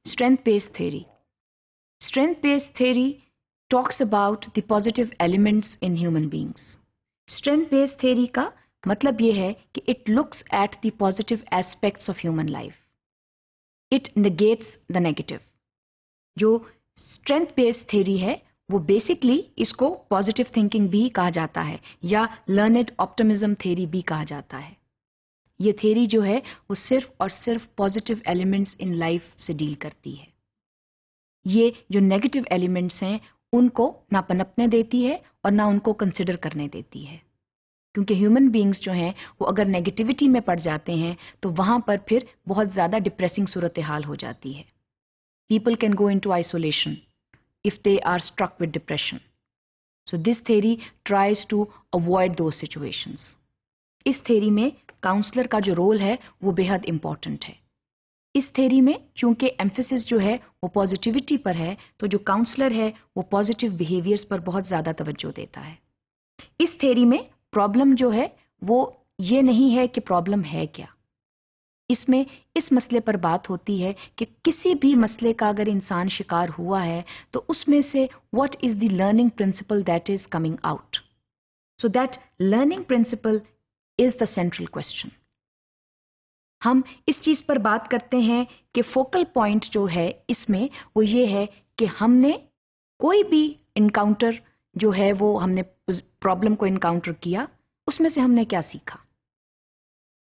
Strength-based theory. Strength-based theory talks about the positive elements in human beings. Strength-based theory کا مطلب یہ ہے کہ it looks at the positive aspects of human life. It negates the negative. جو strength-based theory ہے وہ basically اس کو positive thinking بھی کہا جاتا ہے یا لرنڈ آپٹمزم تھیوری بھی کہا جاتا ہے. یہ تھیوری جو ہے وہ صرف اور صرف پازیٹیو ایلیمنٹس ان لائف سے ڈیل کرتی ہے. یہ جو نیگیٹو ایلیمنٹس ہیں ان کو نہ پنپنے دیتی ہے اور نہ ان کو کنسیڈر کرنے دیتی ہے. کیونکہ ہیومن بینگز جو ہیں وہ اگر نیگیٹیوٹی میں پڑ جاتے ہیں تو وہاں پر پھر بہت زیادہ ڈپریسنگ صورتحال ہو جاتی ہے. People can go into isolation if they are struck with depression. So this theory tries to avoid those situations. اس تھیوری میں کاؤنسلر کا جو رول ہے وہ بے حد امپورٹنٹ ہے. اس تھیوری میں چونکہ ایمفیسس جو ہے وہ پازیٹیوٹی پر ہے تو جو کاؤنسلر ہے وہ پازیٹیو بیہیویئرز پر بہت زیادہ توجہ دیتا ہے. اس تھیوری میں پرابلم جو ہے وہ یہ نہیں ہے کہ پرابلم ہے کیا. اس میں اس مسئلے پر بات ہوتی ہے کہ کسی بھی مسئلے کا اگر انسان شکار ہوا ہے تو اس میں سے what is the learning principle that is coming out. So that learning principle is the central question. ہم اس چیز پر بات کرتے ہیں کہ فوکل پوائنٹ جو ہے اس میں وہ یہ ہے کہ ہم نے کوئی بھی انکاؤنٹر جو ہے وہ ہم نے پرابلم کو انکاؤنٹر کیا اس میں سے ہم نے کیا سیکھا.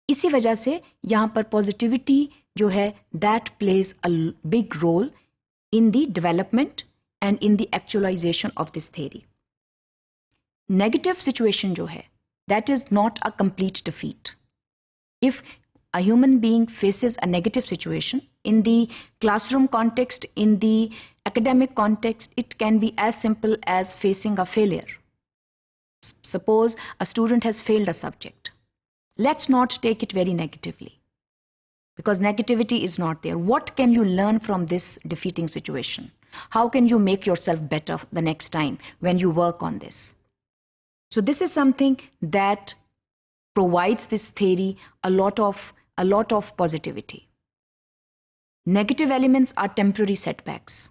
اسی وجہ سے یہاں پر پازیٹیوٹی جو ہے that plays a big role in the development and in the actualisation of this theory. Negative situation جو ہے that is not a complete defeat. If a human being faces a negative situation in the classroom context, in the academic context, it can be as simple as facing a failure. Suppose a student has failed a subject. Let's not take it very negatively, because negativity is not there. What can you learn from this defeating situation? How can you make yourself better the next time when you work on this? So this is something that provides this theory a lot of positivity. Negative elements are temporary setbacks,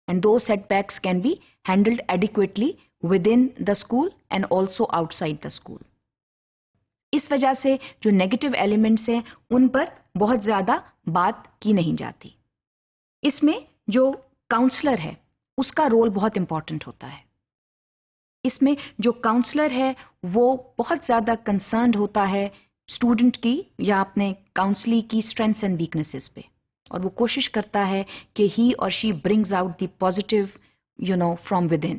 and those setbacks can be handled adequately within the school and also outside the school. اس وجہ سے جو negative elements ہیں ان پر بہت زیادہ بات کی نہیں جاتی. اس میں جو کاؤنسلر ہے اس کا رول بہت امپورٹنٹ ہوتا ہے. اس میں جو کاؤنسلر ہے وہ بہت زیادہ کنسرنڈ ہوتا ہے اسٹوڈنٹ کی یا اپنے کاؤنسلی کی اسٹرینتھس اینڈ ویکنیسز پہ, اور وہ کوشش کرتا ہے کہ ہی اور she brings out the positive from within.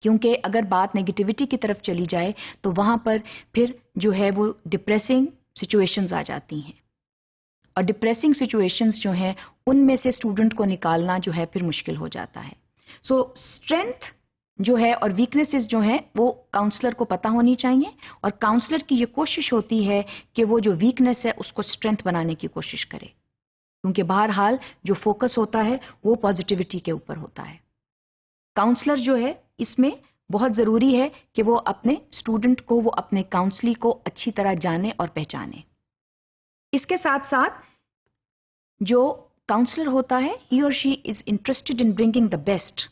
کیونکہ اگر بات نیگیٹیوٹی کی طرف چلی جائے تو وہاں پر پھر جو ہے وہ ڈپریسنگ سچویشنز آ جاتی ہیں, اور ڈپریسنگ سچویشنز جو ہیں ان میں سے اسٹوڈنٹ کو نکالنا جو ہے پھر مشکل ہو جاتا ہے. سو اسٹرینتھ جو ہے اور ویکنیسز جو ہیں وہ کاؤنسلر کو پتہ ہونی چاہیے, اور کاؤنسلر کی یہ کوشش ہوتی ہے کہ وہ جو ویکنیس ہے اس کو اسٹرینتھ بنانے کی کوشش کرے, کیونکہ بہرحال جو فوکس ہوتا ہے وہ پازیٹیوٹی کے اوپر ہوتا ہے. کاؤنسلر جو ہے اس میں بہت ضروری ہے کہ وہ اپنے اسٹوڈنٹ کو, وہ اپنے کاؤنسلی کو اچھی طرح جانے اور پہچانے. اس کے ساتھ ساتھ جو کاؤنسلر ہوتا ہے ہی اور she is interested in bringing the best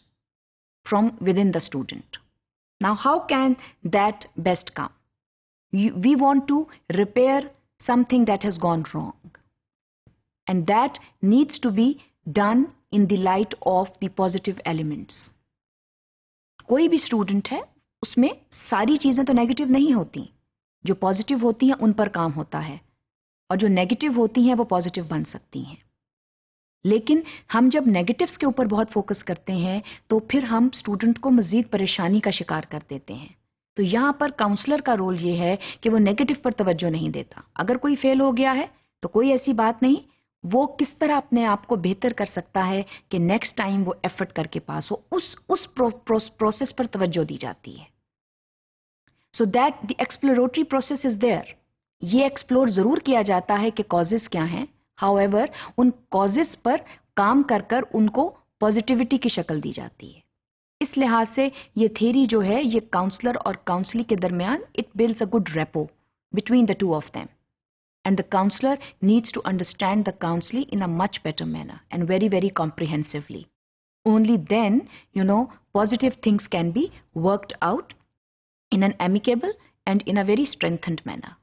from within the student. Now how can that best come? We want to repair something that has gone wrong, and that needs to be done in the light of the positive elements. کوئی بھی student ہے اس میں ساری چیزیں تو negative نہیں ہوتی, جو پازیٹیو ہوتی ہیں ان پر کام ہوتا ہے, اور جو نیگیٹو ہوتی ہیں وہ پازیٹیو بن سکتی ہیں. لیکن ہم جب نیگیٹوز کے اوپر بہت فوکس کرتے ہیں تو پھر ہم اسٹوڈنٹ کو مزید پریشانی کا شکار کر دیتے ہیں. تو یہاں پر کاؤنسلر کا رول یہ ہے کہ وہ نیگیٹو پر توجہ نہیں دیتا. اگر کوئی فیل ہو گیا ہے تو کوئی ایسی بات نہیں, وہ کس طرح اپنے آپ کو بہتر کر سکتا ہے کہ نیکسٹ ٹائم وہ ایفرٹ کر کے پاس ہو, اس پروسیس پر توجہ دی جاتی ہے. So that the exploratory process is there. یہ ایکسپلور ضرور کیا جاتا ہے کہ کازز کیا ہیں, ہاؤ ایور ان کازز پر کام کر کر ان کو پازیٹیوٹی کی شکل دی جاتی ہے. اس لحاظ سے یہ تھیوری جو ہے یہ کاؤنسلر اور کاؤنسلی کے درمیان it builds a good rapport between the two of them. and the counselor needs to understand the counselee in a much better manner and very, very comprehensively. Only then, positive things can be worked out in an amicable and in a very strengthened manner.